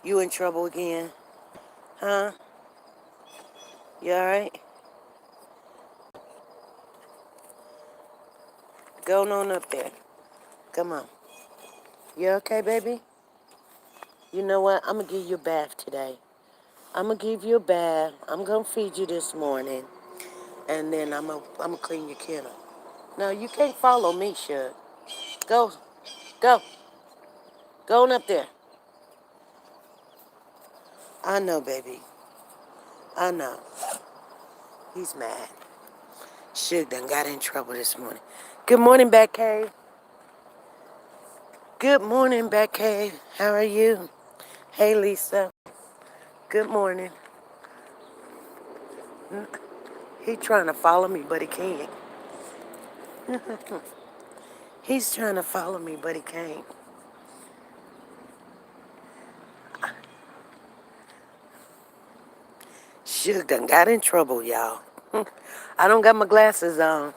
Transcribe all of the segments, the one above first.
You in trouble again? Huh? You alright? Going on up there. Come on. You okay, baby? You know what? I'm going to give you a bath today. I'm going to give you a bath. I'm going to feed you this morning. And then I'm gonna clean your kennel. No, you can't follow me, Shug. Go. Go. Go on up there. I know, baby. I know. He's mad. Shug done got in trouble this morning. Good morning, Batcave. Good morning, Batcave. How are you? Hey, Lisa. Good morning. He trying to follow me, but he can't. He's trying to follow me, but he can't. Shug done got in trouble, y'all. I don't got my glasses on.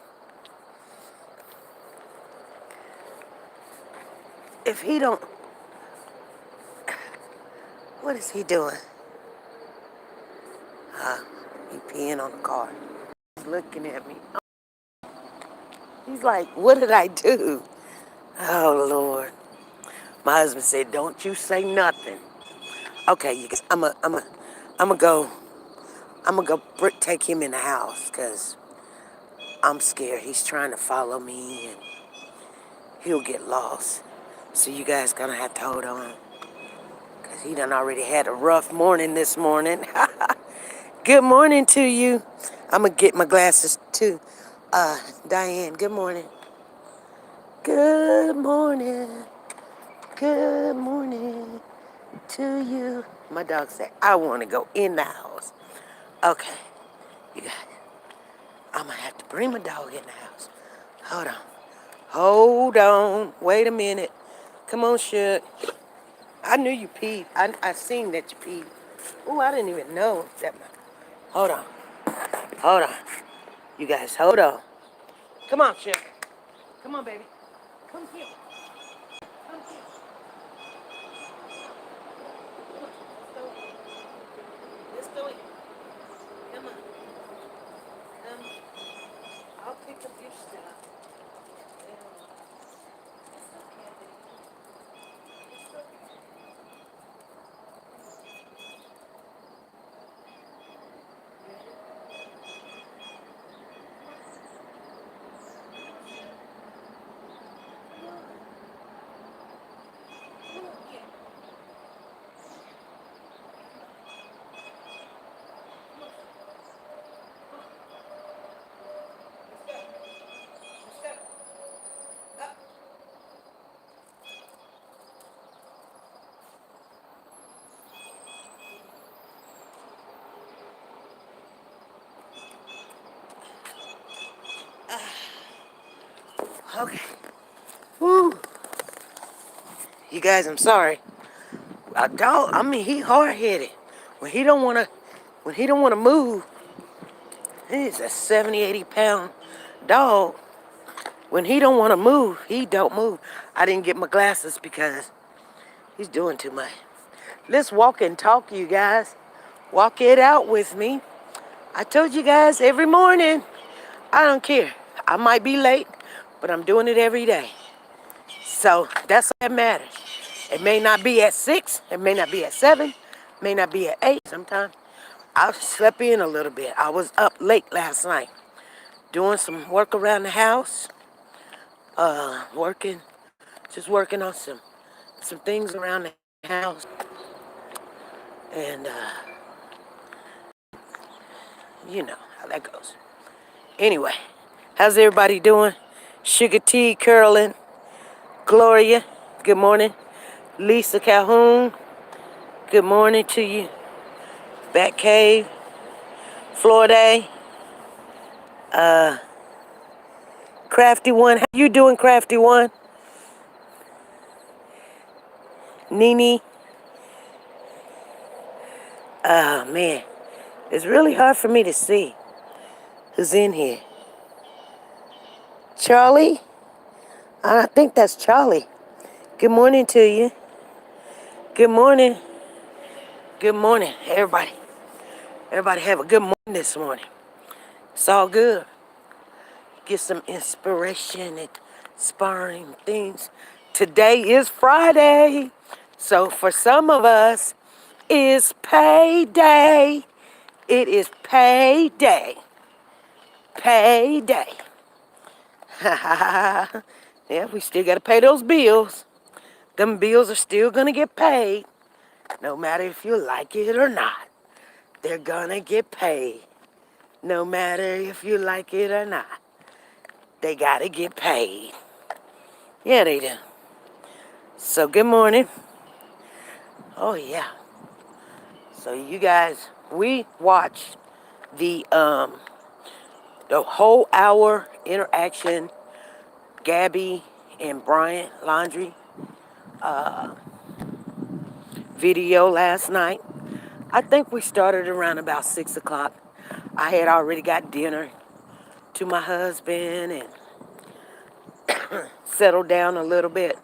If he don't... What is he doing? He peeing on the car. He's looking at me. He's like, what did I do? Oh, Lord. My husband said, don't you say nothing. Okay, you guys, I'm gonna go take him in the house because I'm scared. He's trying to follow me and he'll get lost. So you guys gonna have to hold on because he done already had a rough morning this morning. Good morning to you. I'm gonna get my glasses too. Diane, good morning. Good morning. Good morning to you. My dog said, I want to go in the house. Okay, you got it. I'm going to have to bring my dog in the house. Hold on. Hold on. Wait a minute. Come on, Shug. I knew you peed. I seen that you peed. Oh, I didn't even know that. Hold on. Hold on. You guys, hold on. Come on, Shug. Come on, baby. Come here. Come here. Let's go in. Come on. I'll pick up your stuff. Okay. Woo. You guys, I'm sorry. A dog, I mean, he hard-headed. When he don't wanna move, he's a 70, 80-pound dog. When he don't wanna move, he don't move. I didn't get my glasses because he's doing too much. Let's walk and talk, you guys. Walk it out with me. I told you guys every morning. I don't care. I might be late, but I'm doing it every day. So that's what matters. It may not be at 6, it may not be at 7, it may not be at 8 sometimes. I slept in a little bit. I was up late last night doing some work around the house, just working on some things around the house. And you know how that goes. Anyway, how's everybody doing? Sugar Tea, Carolyn, Gloria, good morning. Lisa Calhoun, good morning to you. Batcave, Florida, Crafty One. How you doing, Crafty One? Nene. Oh, man. It's really hard for me to see who's in here. Charlie? I think that's Charlie. Good morning to you. Good morning. Good morning, everybody. Everybody have a good morning this morning. It's all good. Get some inspiration and inspiring things. Today is Friday. So for some of us, it's payday. It is payday. Payday. Yeah, we still got to pay those bills. Them bills are still going to get paid. No matter if you like it or not. They're going to get paid. No matter if you like it or not. They got to get paid. Yeah, they do. So good morning. Oh, yeah. So you guys, we watched the whole hour interaction, Gabby and Bryant Laundry video last night. I think we started around about 6 o'clock. I had already got dinner to my husband and settled down a little bit.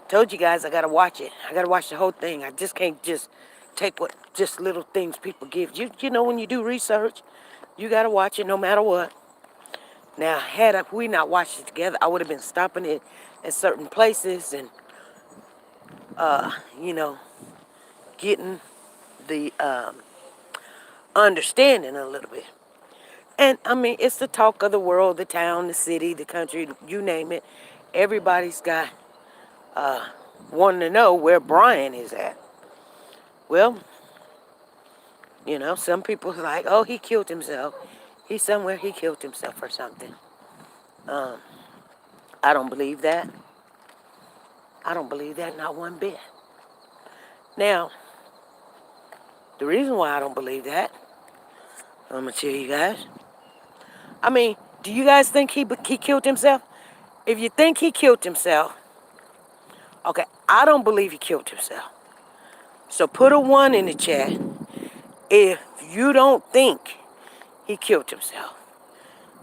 Told you guys I gotta watch it. I gotta watch the whole thing. I just can't just take what just little things people give you. You know, when you do research, you gotta watch it no matter what. Now, had we not watched it together, I would have been stopping it at certain places and you know, getting the understanding a little bit. And I mean, it's the talk of the world, the town, the city, the country, you name it. Everybody's got wanting to know where Brian is at. Well, you know, some people are like, oh, he killed himself. He's somewhere, he killed himself or something. I don't believe that. I don't believe that not one bit. Now, the reason why I don't believe that, I'm going to tell you guys. I mean, do you guys think he killed himself? If you think he killed himself, okay, I don't believe he killed himself. So put a 1 in the chat if you don't think he killed himself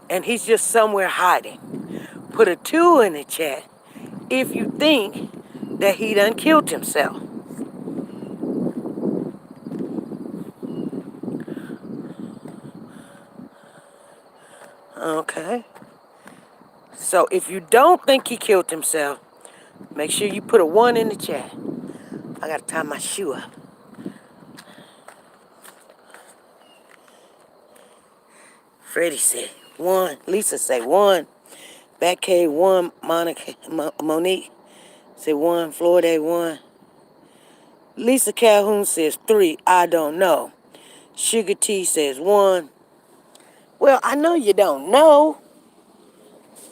and he's just somewhere hiding. Put a 2 in the chat if you think that he done killed himself. Okay. So if you don't think he killed himself, make sure you put a 1 in the chat. I gotta tie my shoe up. Freddie said 1. Lisa said 1. Back K 1. Monica, Monique said 1. Florida 1. Lisa Calhoun says 3. I don't know. Sugar T says 1. Well, I know you don't know.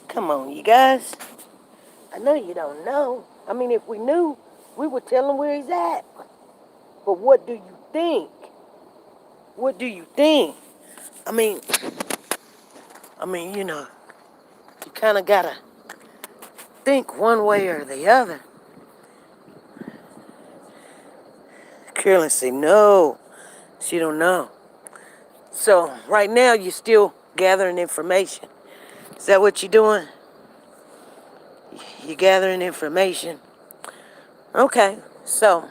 Come on, you guys. I know you don't know. I mean, if we knew, we would tell him where he's at. But what do you think? What do you think? I mean, you know, you kind of gotta think one way or the other. Carolyn say no, she don't know. So right now you're still gathering information. Is that what you're doing? You're gathering information. Okay, so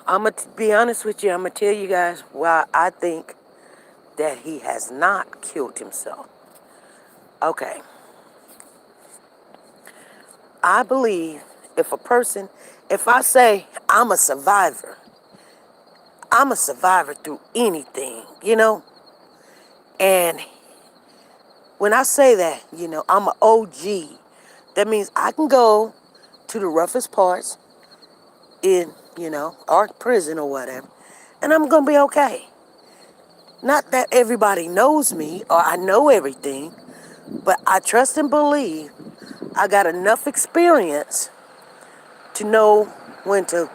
I'm gonna be honest with you. I'm gonna tell you guys why I think that he has not killed himself. Okay. I believe if I say I'm a survivor through anything, you know? And when I say that, you know, I'm an OG. That means I can go to the roughest parts in, you know, our prison or whatever, and I'm going to be okay. Not that everybody knows me or I know everything, but I trust and believe I got enough experience to know when to,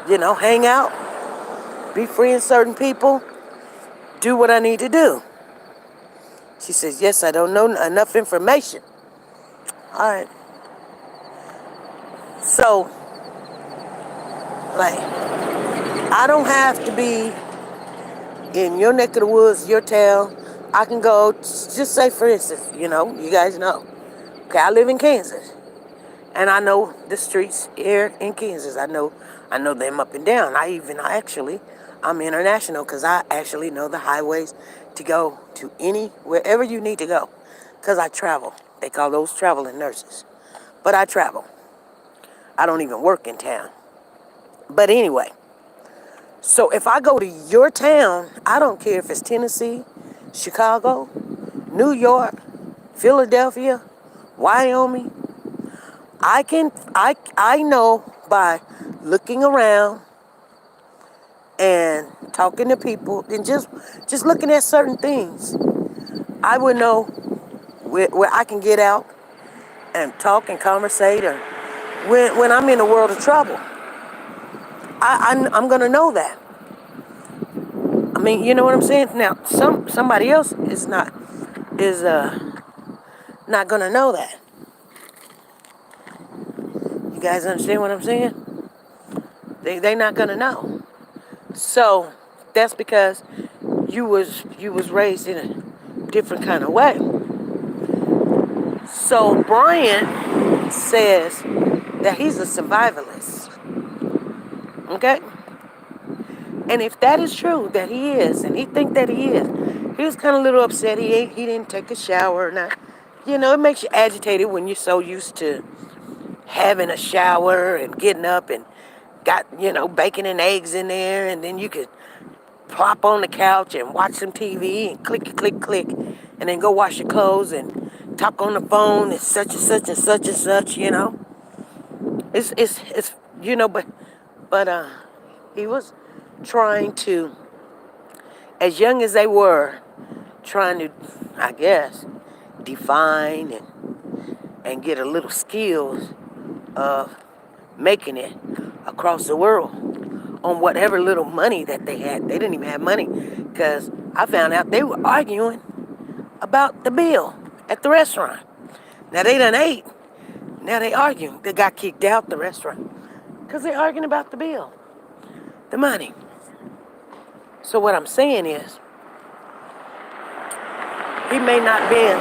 you know, hang out, befriend certain people, do what I need to do. She says, yes, I don't know enough information. All right. So, like, I don't have to be in your neck of the woods, your town. I can go, just say, for instance, you know, you guys know. Okay, I live in Kansas. And I know the streets here in Kansas. I know them up and down. I'm international because I actually know the highways to go to wherever you need to go. Because I travel. They call those traveling nurses. But I travel. I don't even work in town. But anyway, so if I go to your town, I don't care if it's Tennessee, Chicago, New York, Philadelphia, Wyoming. I know by looking around and talking to people and just looking at certain things, I would know where I can get out and talk and conversate, or when I'm in a world of trouble. I'm gonna know that. I mean, you know what I'm saying? Now, somebody else is not gonna know that. You guys understand what I'm saying? They not gonna know. So that's because you was raised in a different kind of way. So Brian says that he's a survivalist. Okay? And if that is true, that he is, and he think that he was kind of a little upset. He didn't take a shower. Now, it makes you agitated when you're so used to having a shower and getting up and got, bacon and eggs in there, and then you could plop on the couch and watch some TV and click, click, click, and then go wash your clothes and talk on the phone and such and such and such and such. It's but he was trying to, as young as they were, trying to, I guess, define and get a little skills of making it across the world on whatever little money that they had. They didn't even have money because I found out they were arguing about the bill at the restaurant. Now they done ate. Now they arguing. They got kicked out the restaurant because they're arguing about the bill, the money. So what I'm saying is, he may not been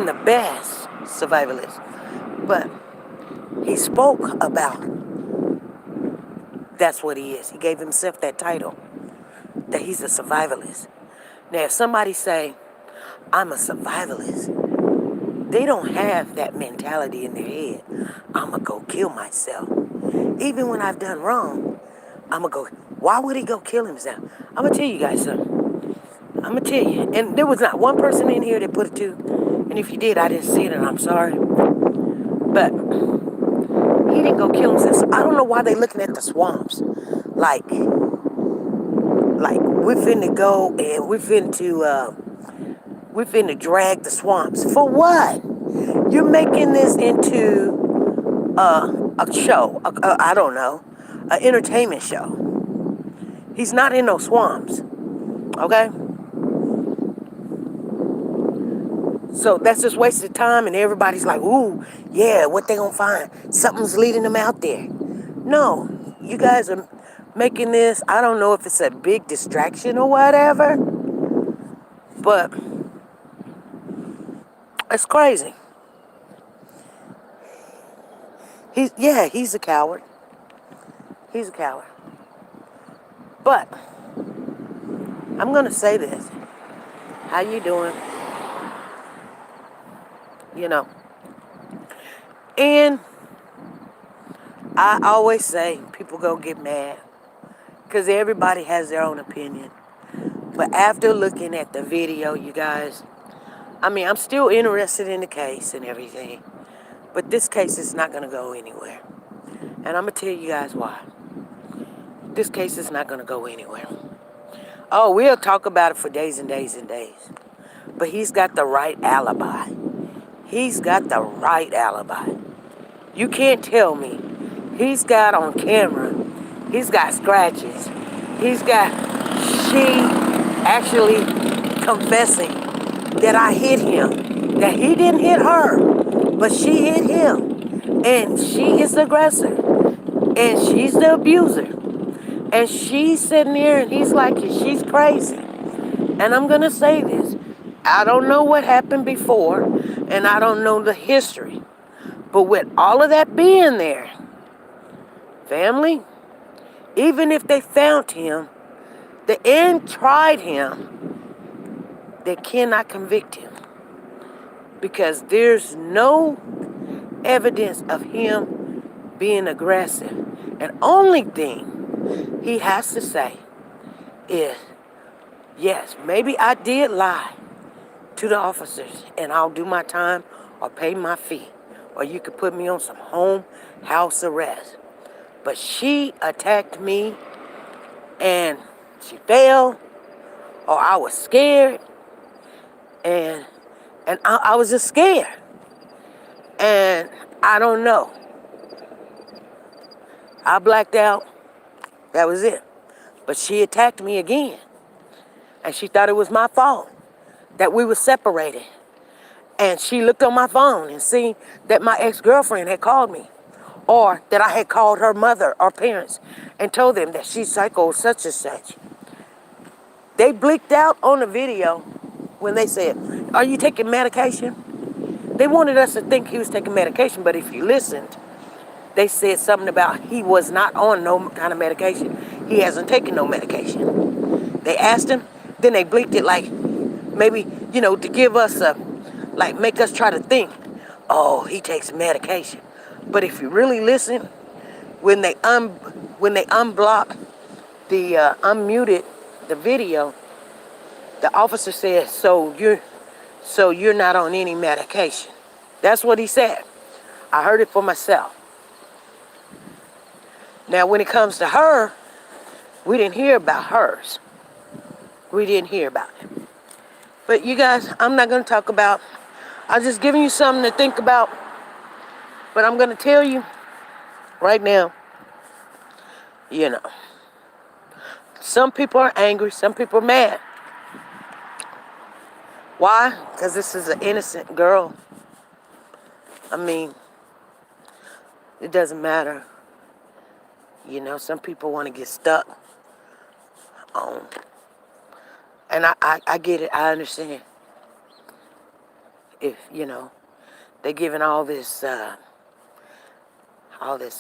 the best survivalist, but he spoke about that's what he is. He gave himself that title, that he's a survivalist. Now, if somebody say, I'm a survivalist, they don't have that mentality in their head. I'm going to go kill myself. Even when I've done wrong, I'm going to go. Why would he go kill himself? I'm going to tell you guys something. I'm going to tell you. And there was not one person in here that put it to. And if you did, I didn't see it, and I'm sorry. But he didn't go kill himself. So I don't know why they looking at the swamps. Like we're finna go and we're finna drag the swamps. For what? You're making this into a show. I don't know. An entertainment show. He's not in no swamps. Okay? So that's just wasted time, and everybody's like, ooh, yeah, what they gonna find? Something's leading them out there. No, you guys are making this, I don't know if it's a big distraction or whatever, but it's crazy. He's a coward. He's a coward. But I'm gonna say this. How you doing? And I always say people go get mad because everybody has their own opinion. But after looking at the video, you guys, I'm still interested in the case and everything. But this case is not going to go anywhere. And I'm going to tell you guys why. This case is not going to go anywhere. Oh, we'll talk about it for days and days and days. But he's got the right alibi. He's got the right alibi. You can't tell me. He's got on camera. He's got scratches. She actually confessing that I hit him. That he didn't hit her, but she hit him. And she is the aggressor. And she's the abuser. And she's sitting there and he's like, she's crazy. And I'm going to say this. I don't know what happened before, and I don't know the history. But with all of that being there, family, even if they found him, and tried him, they cannot convict him because there's no evidence of him being aggressive. And only thing he has to say is, yes, maybe I did lie to the officers and I'll do my time or pay my fee. Or you could put me on some home house arrest. But she attacked me and she fell, or I was scared, and I was just scared. And I don't know. I blacked out. That was it. But she attacked me again. And she thought it was my fault that we were separated. And she looked on my phone and seen that my ex-girlfriend had called me. Or that I had called her mother or parents and told them that she's psycho such and such. They blinked out on the video when they said, "Are you taking medication?" They wanted us to think he was taking medication, but if you listened, they said something about he was not on no kind of medication. He hasn't taken no medication. They asked him, then they blinked it like maybe, to give us make us try to think, oh, he takes medication. But if you really listen, when they unblocked unmuted the video, the officer said, so you're not on any medication. That's what he said. I heard it for myself. Now, when it comes to her, we didn't hear about hers. We didn't hear about it. But you guys, I'm not going to talk about, I'm just giving you something to think about. But I'm going to tell you right now, some people are angry, some people are mad. Why? Because this is an innocent girl. I mean, it doesn't matter. Some people want to get stuck on. And I get it. I understand. If, they're giving all this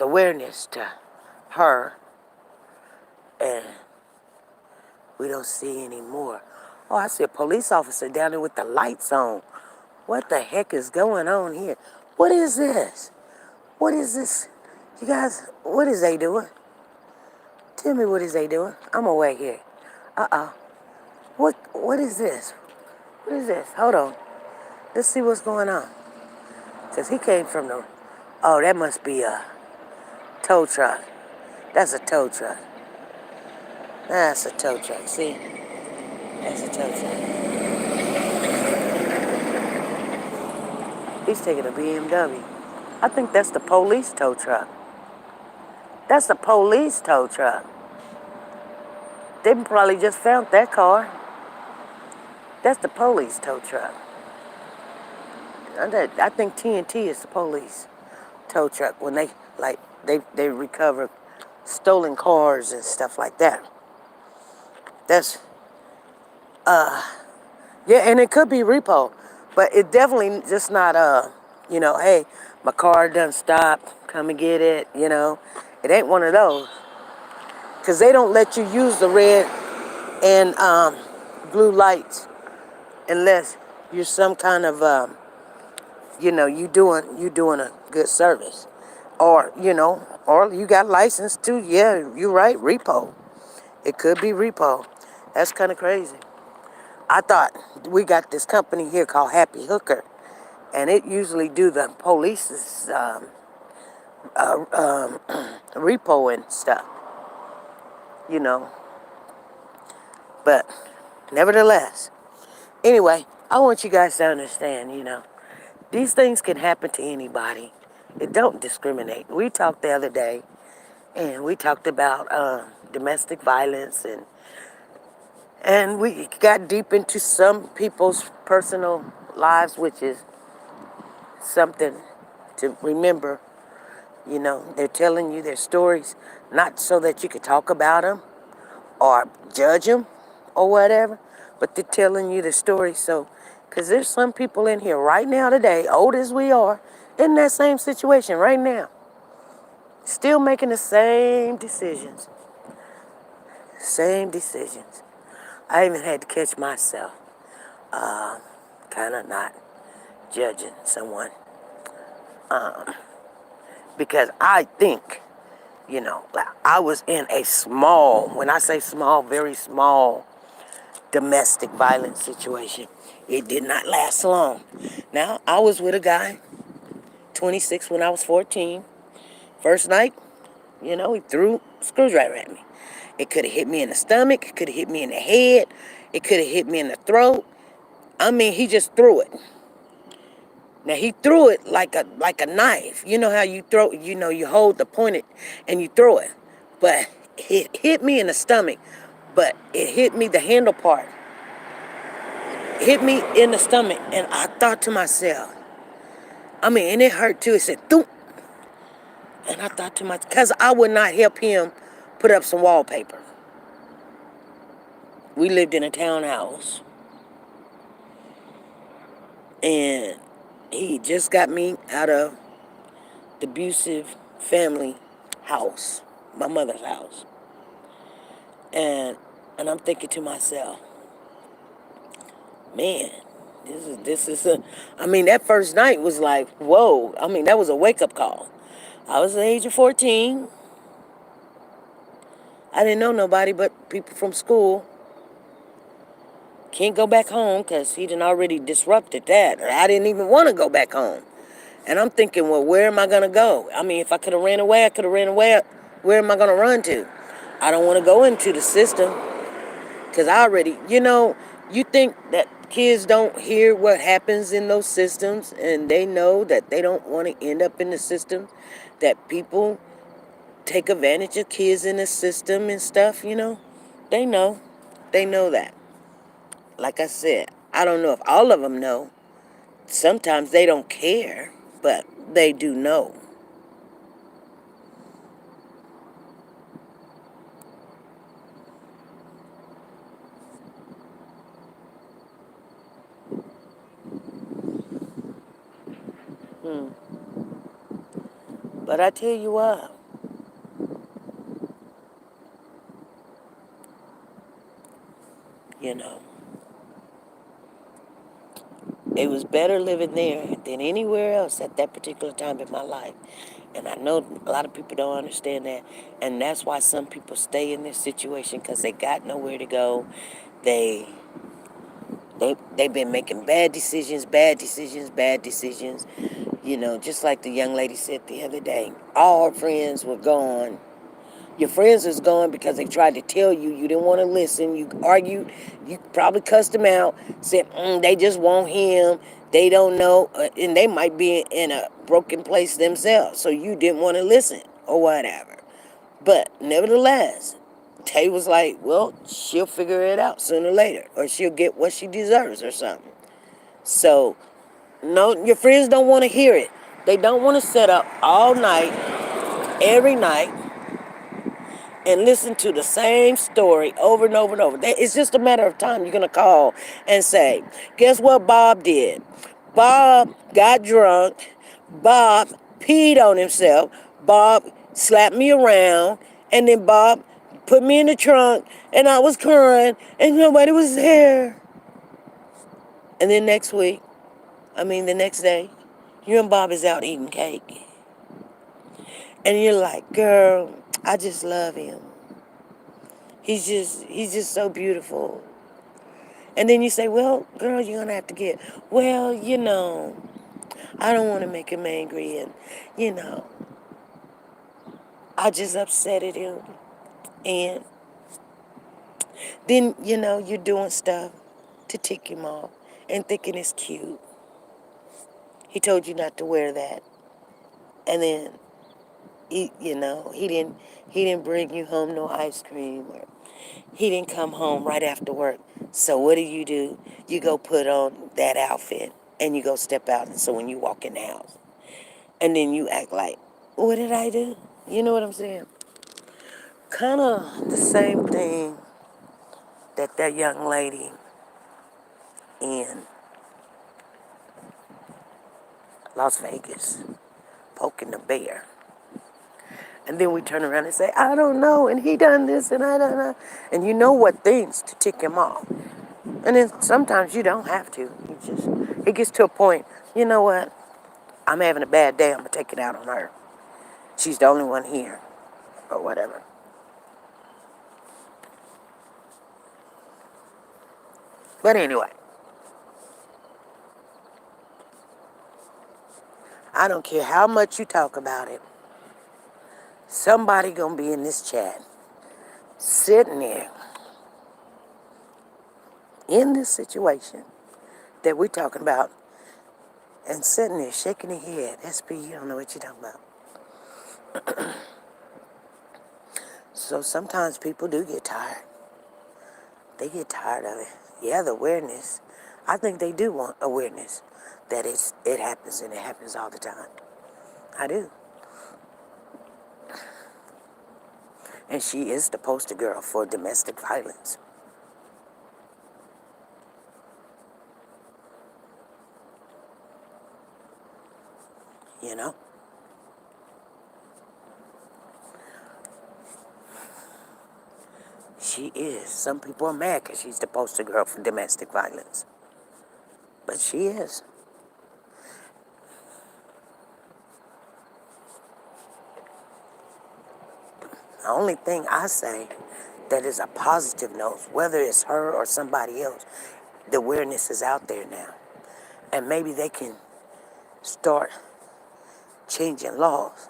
awareness to her, and we don't see any more. Oh, I see a police officer down there with the lights on. What the heck is going on here? What is this? What is this? You guys, what is they doing? Tell me, what is they doing? I'm away here. What is this? What is this? Hold on. Let's see what's going on. Because he came from the... Oh, that must be a tow truck. That's a tow truck. That's a tow truck. See? That's a tow truck. He's taking a BMW. I think that's the police tow truck. That's the police tow truck. They probably just found that car. That's the police tow truck. I think TNT is the police tow truck when they recover stolen cars and stuff like that. That's yeah, and it could be repo, but it definitely just not hey, my car done stopped, come and get it. It ain't one of those, because they don't let you use the red and blue lights unless you're some kind of you doing a good service, or or you got license too. Yeah, you're right, repo. It could be repo. That's kind of crazy. I thought we got this company here called Happy Hooker, and it usually do the police's repo and stuff, But nevertheless, anyway, I want you guys to understand, these things can happen to anybody. It don't discriminate. We talked the other day, and we talked about domestic violence, and we got deep into some people's personal lives, which is something to remember. They're telling you their stories, not so that you could talk about them or judge them or whatever, but they're telling you the story. So, because there's some people in here right now today, old as we are, In that same situation right now. Still making the same decisions. Same decisions. I even had to catch myself. Kind of not judging someone. Because I think, like I was in a small, when I say small, very small domestic violence situation. It did not last long. Now, I was with a guy, 26 when I was 14. First night, he threw a screwdriver at me. It could have hit me in the stomach. It could have hit me in the head. It could have hit me in the throat. I mean, he just threw it. Now he threw it like a knife. You know how you throw, you hold the pointed and you throw it. But it hit me in the stomach. But it hit me the handle part. Hit me in the stomach, and I thought to myself, and it hurt too. It said, "Thump," and I thought to myself, because I would not help him put up some wallpaper. We lived in a townhouse, and he just got me out of the abusive family house, my mother's house, and I'm thinking to myself, man, this is a. That first night was like, whoa. That was a wake up call. I was the age of 14. I didn't know nobody but people from school. Can't go back home because he done already disrupted that. I didn't even want to go back home. And I'm thinking, well, where am I going to go? If I could have ran away, I could have ran away. Where am I going to run to? I don't want to go into the system because I already, you think that kids don't hear what happens in those systems and they know that they don't want to end up in the system, that people take advantage of kids in the system and stuff. They know. They know that. Like I said, I don't know if all of them know. Sometimes they don't care, but they do know. Hmm. But I tell you what, you know, it was better living there than anywhere else at that particular time in my life. And I know a lot of people don't understand that. And that's why some people stay in this situation because they got nowhere to go. They they've been making bad decisions, bad decisions, bad decisions. Just like the young lady said the other day, all her friends were gone. Your friends was gone because they tried to tell you. You didn't want to listen. You argued. You probably cussed them out. Said, they just want him. They don't know. And they might be in a broken place themselves. So you didn't want to listen or whatever. But nevertheless, Tay was like, well, she'll figure it out sooner or later. Or she'll get what she deserves or something. So, no, your friends don't want to hear it. They don't want to sit up all night, every night, and listen to the same story over and over and over. It's just a matter of time you're going to call and say, guess what Bob did? Bob got drunk. Bob peed on himself. Bob slapped me around. And then Bob put me in the trunk. And I was crying. And nobody was there. And then the next day, you and Bob is out eating cake. And you're like, girl, I just love him. He's just so beautiful. And then you say, well, girl, you're going to have to well, I don't want to make him angry. And, I just upset at him. And then, you're doing stuff to tick him off and thinking it's cute. He told you not to wear that. And then, he didn't bring you home no ice cream, or he didn't come home right after work. So what do? You go put on that outfit and you go step out. And so when you walk in the house, and then you act like, what did I do? You know what I'm saying? Kind of the same thing that young lady in Las Vegas, poking the bear. And then we turn around and say, I don't know, and he done this, and I don't know. And you know what things to tick him off. And then sometimes you don't have to. It gets to a point, you know what? I'm having a bad day, I'm going to take it out on her. She's the only one here, or whatever. But anyway, I don't care how much you talk about it. Somebody going to be in this chat, sitting there, in this situation that we're talking about, and sitting there shaking their head. SP, you don't know what you're talking about. So sometimes people do get tired. They get tired of it. Yeah, the awareness. I think they do want awareness that it happens, and it happens all the time. I do. And she is the poster girl for domestic violence. You know? She is. Some people are mad because she's the poster girl for domestic violence. But she is. The only thing I say that is a positive note, whether it's her or somebody else, the awareness is out there now. And maybe they can start changing laws.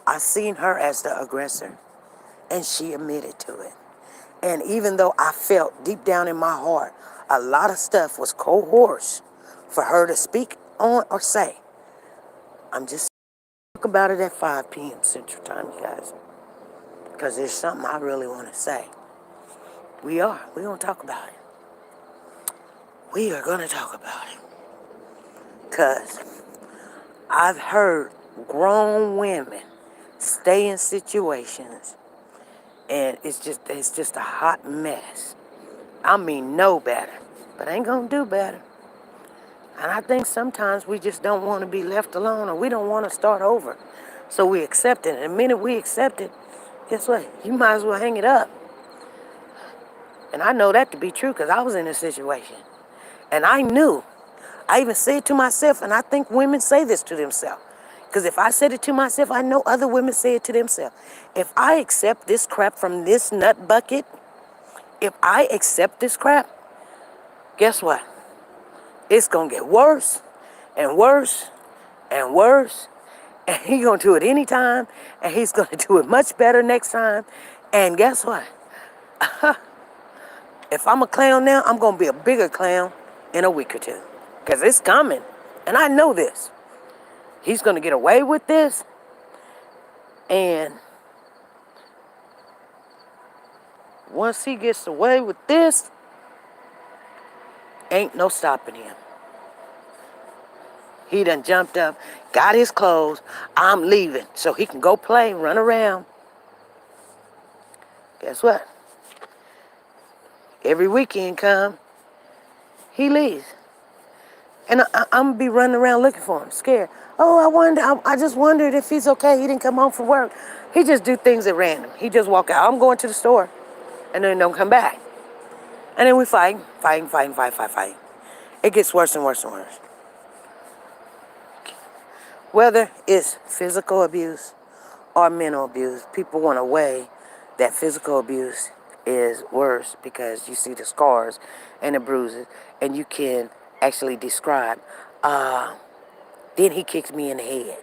I seen her as the aggressor, and she admitted to it. And even though I felt deep down in my heart, a lot of stuff was coerced for her to speak on or say, I'm just talk about it at 5 p.m. Central Time, you guys, because there's something I really want to say. We're going to talk about it. We are going to talk about it. Because I've heard grown women stay in situations, and it's just a hot mess. I mean, know better, but ain't gonna do better. And I think sometimes we just don't want to be left alone, or we don't want to start over. So we accept it. And the minute we accept it, guess what? You might as well hang it up. And I know that to be true because I was in a situation. And I knew. I even said it to myself, and I think women say this to themselves. Because if I said it to myself, I know other women say it to themselves. If I accept this crap from this nut bucket, if I accept this crap, guess what? It's going to get worse and worse and worse. And he's going to do it anytime. And he's going to do it much better next time. And guess what? If I'm a clown now, I'm going to be a bigger clown in a week or two. Because it's coming. And I know this. He's going to get away with this. And once he gets away with this, ain't no stopping him. He done jumped up, got his clothes. I'm leaving so he can go play, run around. Guess what? Every weekend come, he leaves. And I'm going to be running around looking for him, scared. Oh, I just wondered if he's okay. He didn't come home from work. He just do things at random. He just walk out. I'm going to the store. And then don't come back. And then we fight. It gets worse and worse and worse. Whether it's physical abuse or mental abuse, people want to weigh that physical abuse is worse because you see the scars and the bruises, and you can actually describe. Then he kicks me in the head,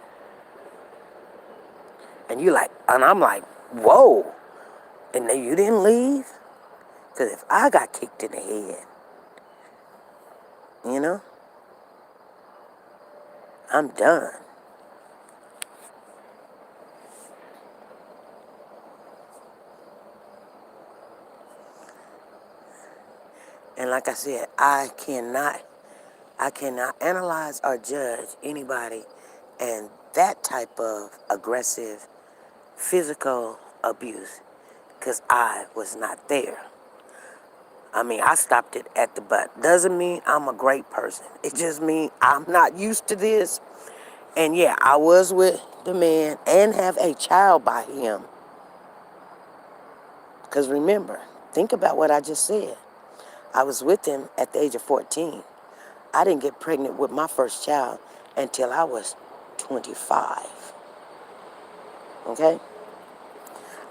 and I'm like, whoa, and then you didn't leave? Because if I got kicked in the head, you know, I'm done. And like I said, I cannot analyze or judge anybody and that type of aggressive physical abuse because I was not there. I mean, I stopped it at the butt. Doesn't mean I'm a great person. It just means I'm not used to this, And yeah, I was with the man and have a child by him. Because remember, think about what I just said. I was with him at the age of 14. I didn't get pregnant with my first child until I was 25. Okay?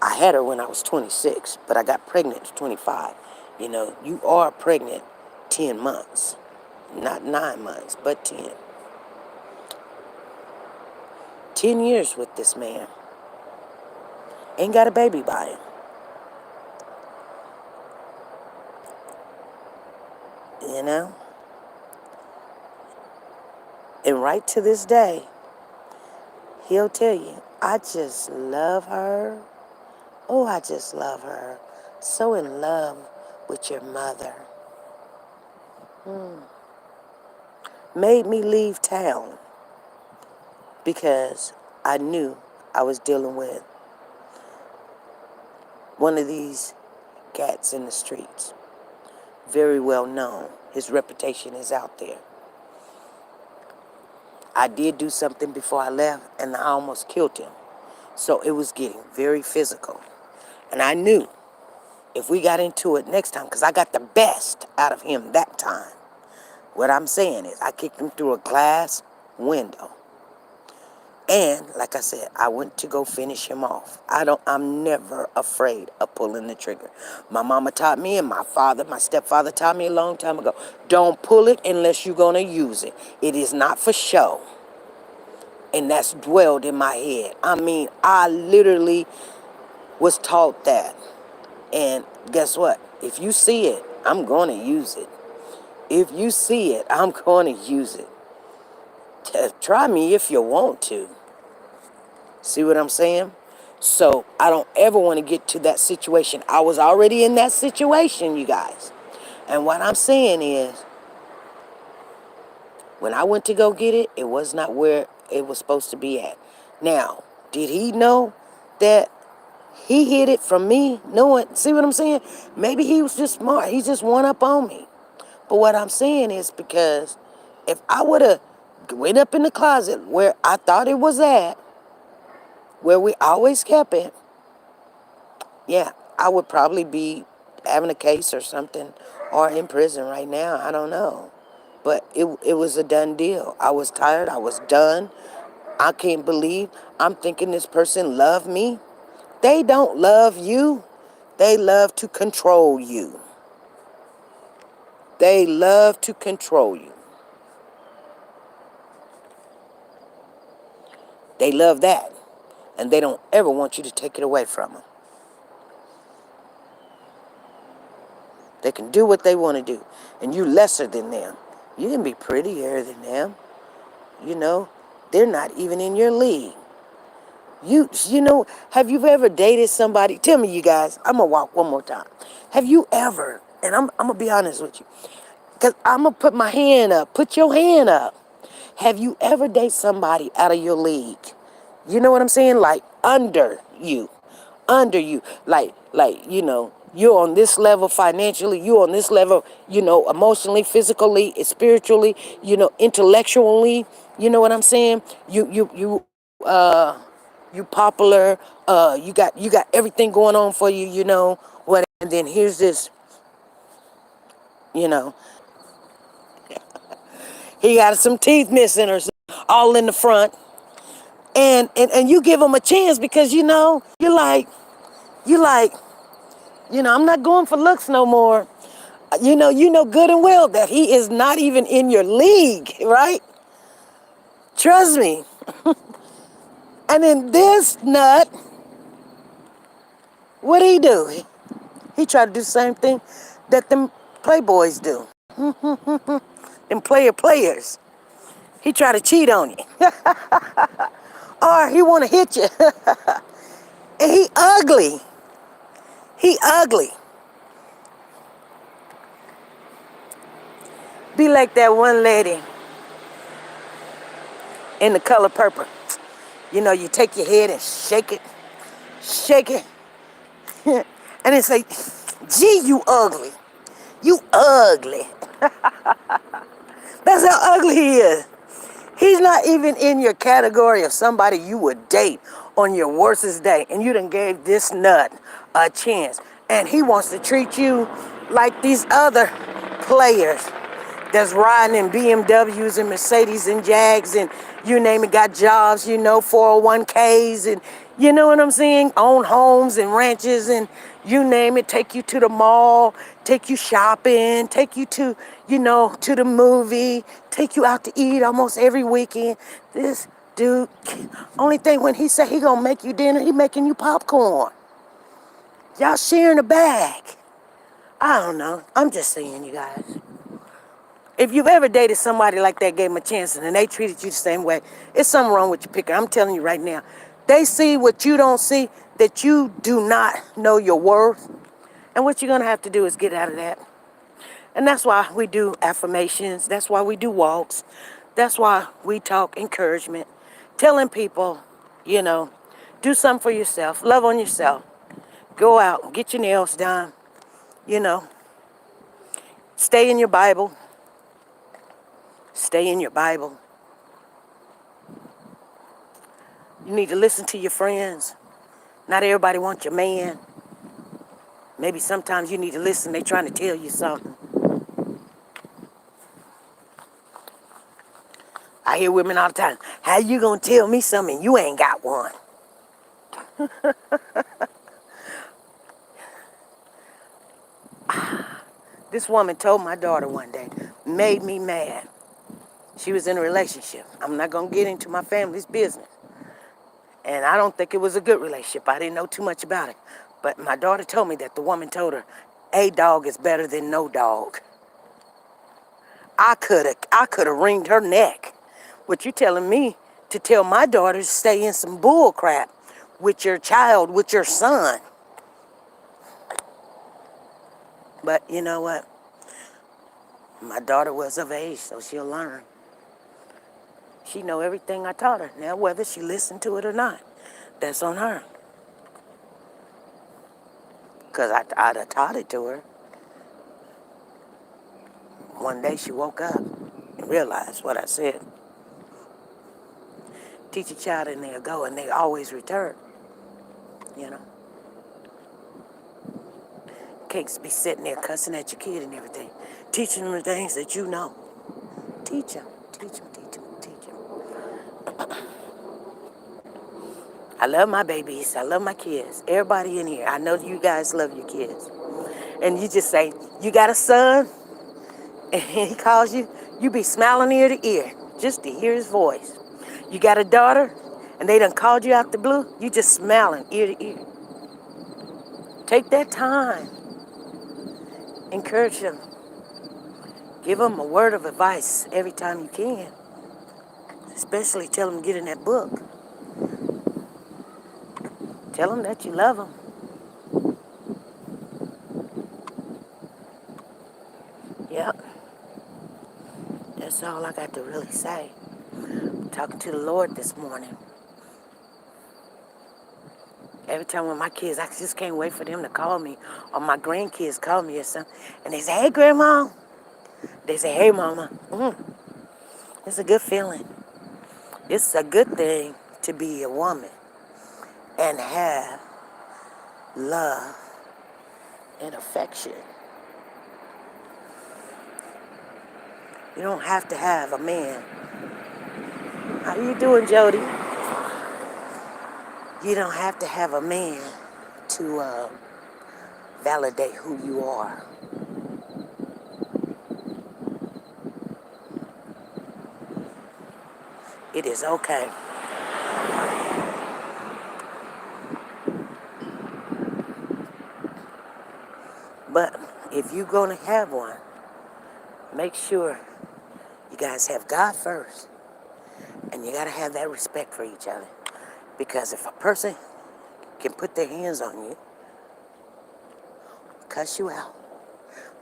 I had her when I was 26, but I got pregnant at 25. You know, you are pregnant 10 months. Not 9 months, but 10. 10 years with this man. Ain't got a baby by him. You know? And right to this day, he'll tell you, I just love her. Oh, I just love her. So in love with your mother. Made me leave town because I knew I was dealing with one of these cats in the streets. Very well known. His reputation is out there. I did do something before I left, and I almost killed him. So it was getting very physical. And I knew if we got into it next time, because I got the best out of him that time. What I'm saying is I kicked him through a glass window. And like I said, I went to go finish him off. I'm never afraid of pulling the trigger. My mama taught me, and my stepfather taught me a long time ago, don't pull it unless you're going to use it. It is not for show. And that's dwelled in my head. I mean, I literally was taught that. And guess what? If you see it, I'm going to use it. If you see it, I'm going to use it. Try me if you want to. See what I'm saying? So I don't ever want to get to that situation. I was already in that situation, you guys. And what I'm saying is, when I went to go get it, it was not where it was supposed to be at. Now, did he know that he hid it from me? Knowing, see what I'm saying? Maybe he was just smart. He just went up on me. But what I'm saying is because if I would have went up in the closet where I thought it was at, where we always kept it, yeah, I would probably be having a case or something or in prison right now. I don't know. But it was a done deal. I was tired. I was done. I can't believe I'm thinking this person loved me. They don't love you. They love to control you. They love to control you. They love that. And they don't ever want you to take it away from them. They can do what they want to do. And you lesser than them. You can be prettier than them. You know, they're not even in your league. You know, have you ever dated somebody? Tell me, you guys. I'm going to walk one more time. Have you ever, and I'm going to be honest with you, because I'm going to put my hand up. Put your hand up. Have you ever dated somebody out of your league? You know what I'm saying? Like under you. Under you. Like, you know, you're on this level financially, you're on this level, you know, emotionally, physically, spiritually, you know, intellectually. You know what I'm saying? You popular, you got everything going on for you, you know, what, and then here's this, you know, he got some teeth missing or something, all in the front. And you give him a chance because, you know, you like, you know, I'm not going for looks no more. You know good and well that he is not even in your league, right? Trust me. And then this nut, what'd he do? He tried to do the same thing that them playboys do. Them players. He tried to cheat on you. Or he want to hit you. And he ugly. He ugly. Be like that one lady in The Color Purple. You know, you take your head and shake it, and then say, gee, you ugly. You ugly. That's how ugly he is. He's not even in your category of somebody you would date on your worstest day. And you done gave this nut a chance. And he wants to treat you like these other players that's riding in BMWs and Mercedes and Jags and you name it, got jobs, 401ks and you know what I'm saying? Own homes and ranches and you name it, take you to the mall, take you shopping, take you to, to the movie, take you out to eat almost every weekend. This dude, only thing when he say he gonna make you dinner, he making you popcorn. Y'all sharing a bag. I don't know. I'm just saying, you guys. If you've ever dated somebody like that, gave them a chance, and then they treated you the same way, it's something wrong with your picker. I'm telling you right now. They see what you don't see, that you do not know your worth. And what you're going to have to do is get out of that. And that's why we do affirmations. That's why we do walks. That's why we talk encouragement. Telling people, do something for yourself. Love on yourself. Go out, get your nails done. Stay in your Bible. Stay in your Bible. You need to listen to your friends. Not everybody wants your man. Maybe sometimes you need to listen. They're trying to tell you something. I hear women all the time. How you gonna tell me something you ain't got one? This woman told my daughter one day, made me mad. She was in a relationship. I'm not gonna get into my family's business. And I don't think it was a good relationship. I didn't know too much about it. But my daughter told me that the woman told her, a dog is better than no dog. I could have wringed her neck. What you telling me to tell my daughter to stay in some bull crap with your child, with your son. But you know what? My daughter was of age, so she'll learn. She know everything I taught her. Now, whether she listened to it or not, that's on her. Because I'd have taught it to her. One day she woke up and realized what I said. Teach a child and they'll go and they always return. Can't be sitting there cussing at your kid and everything. Teaching them the things that you know. Teach them, teach them, teach them, teach them. I love my babies. I love my kids. Everybody in here. I know you guys love your kids. And you just say, you got a son? And he calls you, you be smiling ear to ear just to hear his voice. You got a daughter, and they done called you out the blue, you just smiling ear to ear. Take that time. Encourage them. Give them a word of advice every time you can. Especially tell them to get in that book. Tell them that you love them. Yep. That's all I got to really say. I'm talking to the Lord this morning. Every time with my kids, I just can't wait for them to call me. Or my grandkids call me or something. And they say, hey, Grandma. They say, hey, Mama. It's a good feeling. It's a good thing to be a woman and have love and affection. You don't have to have a man. How you doing, Jody? You don't have to have a man to validate who you are. It is okay. But if you're going to have one, make sure you guys have God first. And you got to have that respect for each other. Because if a person can put their hands on you, cuss you out,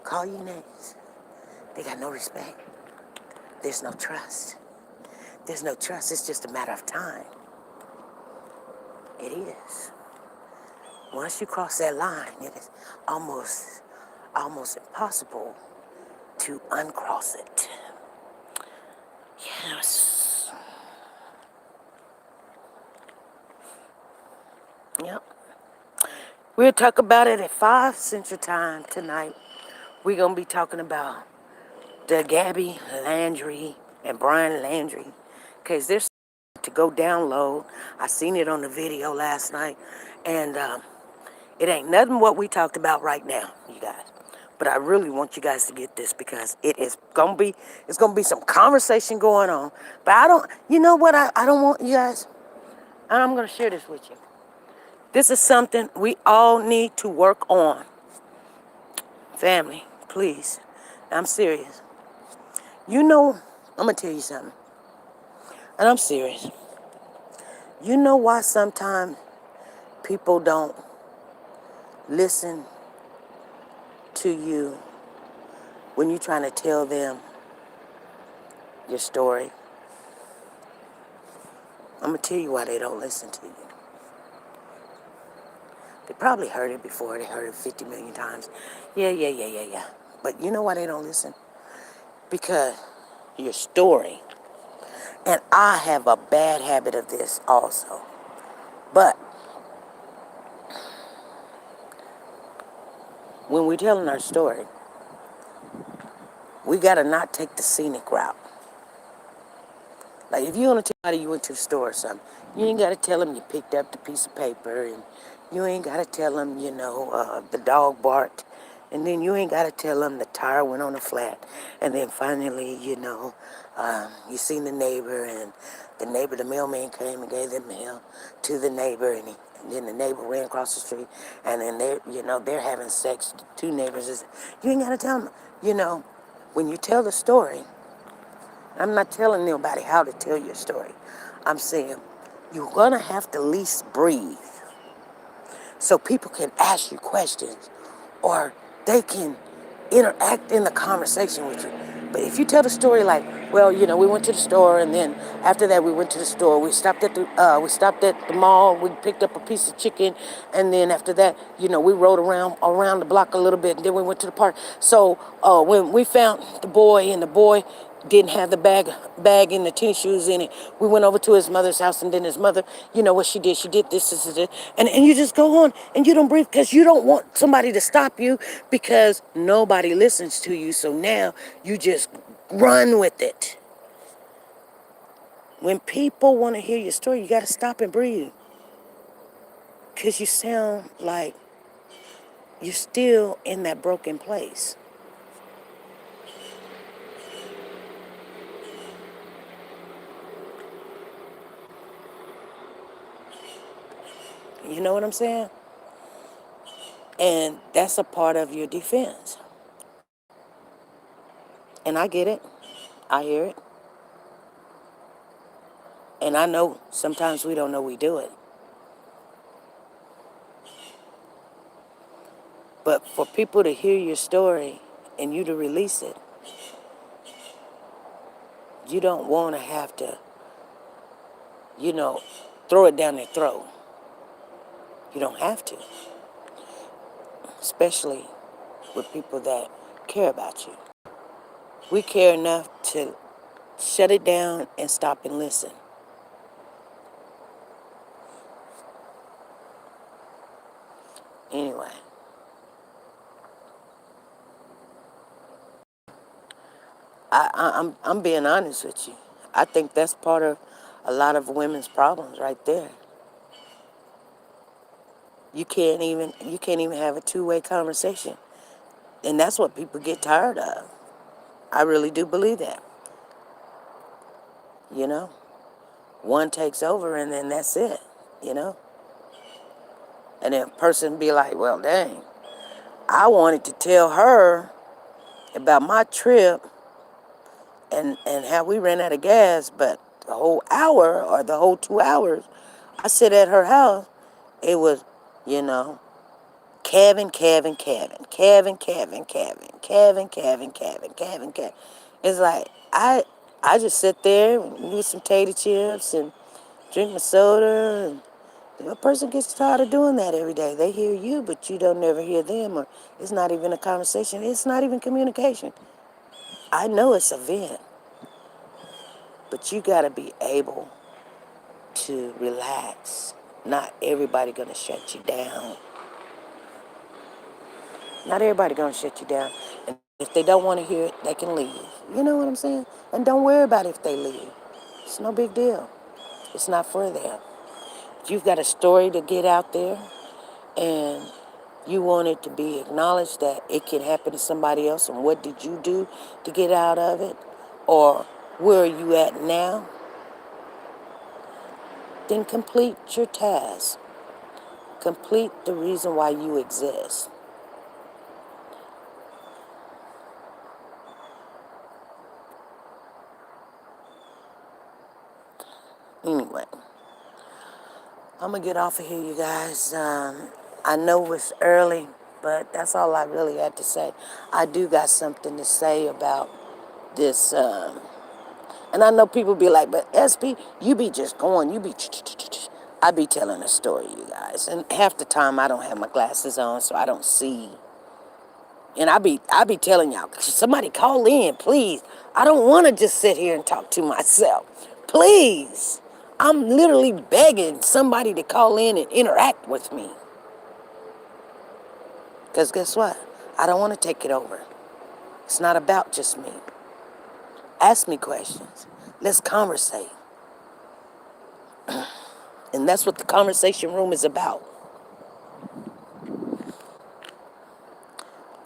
call you names, they got no respect. There's no trust. There's no trust. It's just a matter of time. It is. Once you cross that line, it is almost impossible to uncross it. Yes. Yep. We'll talk about it at 5 Central Time tonight. We're going to be talking about the Gabby Landry and Brian Landry. Because there's to go download. I seen it on the video last night. And it ain't nothing what we talked about right now, you guys. But I really want you guys to get this because it's gonna be some conversation going on. But I don't, you know what? I don't want you guys. And I'm gonna share this with you. This is something we all need to work on. Family, please. I'm serious. You know, I'm gonna tell you something. And I'm serious. You know why sometimes people don't listen to you when you're trying to tell them your story? I'm gonna tell you why they don't listen to you. They probably heard it before. They heard it 50 million times. Yeah. But you know why they don't listen? Because your story. And I have a bad habit of this also. But when we're telling our story, we gotta not take the scenic route. Like if you want to tell somebody you went to the store or something, you ain't gotta tell them you picked up the piece of paper, and you ain't gotta tell them, the dog barked, and then you ain't gotta tell them the tire went on a flat, and then finally, you seen the neighbor, and the mailman came and gave the mail to the neighbor, and then the neighbor ran across the street, and then they're having sex. Two neighbors. You ain't gotta tell them. When you tell the story. I'm not telling nobody how to tell your story. I'm saying you're going to have to at least breathe so people can ask you questions or they can interact in the conversation with you. But if you tell the story like, well, we went to the store, and then after that we went to the store. We stopped at the mall. We picked up a piece of chicken, and then after that, we rode around the block a little bit, and then we went to the park. So when we found the boy, and the boy didn't have the bag and the tennis shoes in it. We went over to his mother's house, and then his mother, what she did? She did this. And you just go on, and you don't breathe because you don't want somebody to stop you because nobody listens to you. So now you just run with it. When people want to hear your story, you got to stop and breathe because you sound like you're still in that broken place. You know what I'm saying? And that's a part of your defense. And I get it. I hear it. And I know sometimes we don't know we do it. But for people to hear your story and you to release it, you don't want to have to, throw it down their throat. You don't have to. Especially with people that care about you. We care enough to shut it down and stop and listen. Anyway, I'm being honest with you. I think that's part of a lot of women's problems right there. You can't even have a two-way conversation. And that's what people get tired of. I really do believe that. You know? One takes over and then that's it, you know? And then a person be like, well, dang, I wanted to tell her about my trip and how we ran out of gas, but the whole hour or the whole 2 hours I sit at her house, it was, you know, Kevin. It's like I just sit there and eat some tater chips and drink my soda. And a person gets tired of doing that every day. They hear you, but you don't never hear them, or it's not even a conversation. It's not even communication. I know it's a vent, but you got to be able to relax Not everybody gonna shut you down. Not everybody gonna shut you down. And if they don't want to hear it, they can leave. You know what I'm saying? And don't worry about if they leave. It's no big deal. It's not for them. If you've got a story to get out there and you want it to be acknowledged that it can happen to somebody else, and what did you do to get out of it? Or where are you at now? Then complete your task. Complete the reason why you exist. Anyway, I'm going to get off of here, you guys. I know it's early, but that's all I really had to say. I do got something to say about this. And I know people be like, but SP, you be just going, you be... I be telling a story, you guys. And half the time I don't have my glasses on, so I don't see. And I be telling y'all, somebody call in, please. I don't want to just sit here and talk to myself. Please. I'm literally begging somebody to call in and interact with me. Because guess what? I don't want to take it over. It's not about just me. Ask me questions. Let's conversate. And that's what the conversation room is about.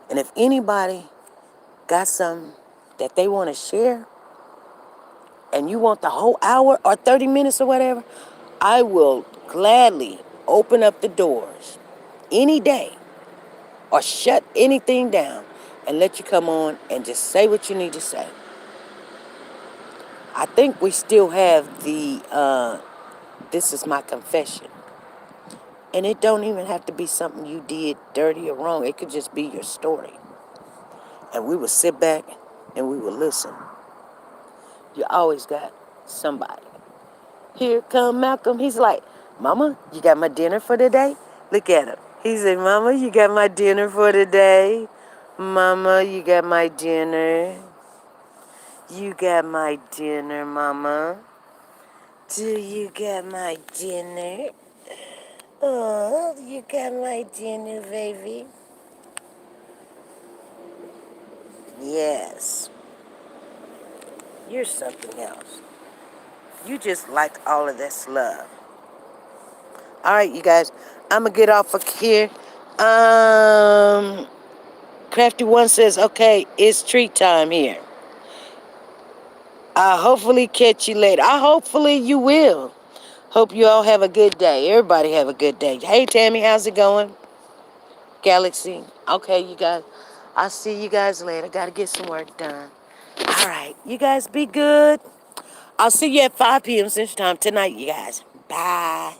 And if anybody got something that they want to share, and you want the whole hour or 30 minutes or whatever, I will gladly open up the doors any day or shut anything down and let you come on and just say what you need to say. I think we still have the, this is my confession. And it don't even have to be something you did dirty or wrong. It could just be your story. And we will sit back and we will listen. You always got somebody. Here come Malcolm. He's like, Mama, you got my dinner for today? Look at him. He said, Mama, you got my dinner for today? Mama, you got my dinner? You got my dinner, Mama? Do you got my dinner? Oh, you got my dinner, baby? Yes. You're something else. You just like all of this love. All right, you guys. I'm going to get off of here. Crafty One says, okay, it's treat time here. I'll hopefully catch you later. Hopefully you will. Hope you all have a good day. Everybody have a good day. Hey, Tammy, how's it going? Galaxy. Okay, you guys. I'll see you guys later. Got to get some work done. All right. You guys be good. I'll see you at 5 p.m. Central Time tonight, you guys. Bye.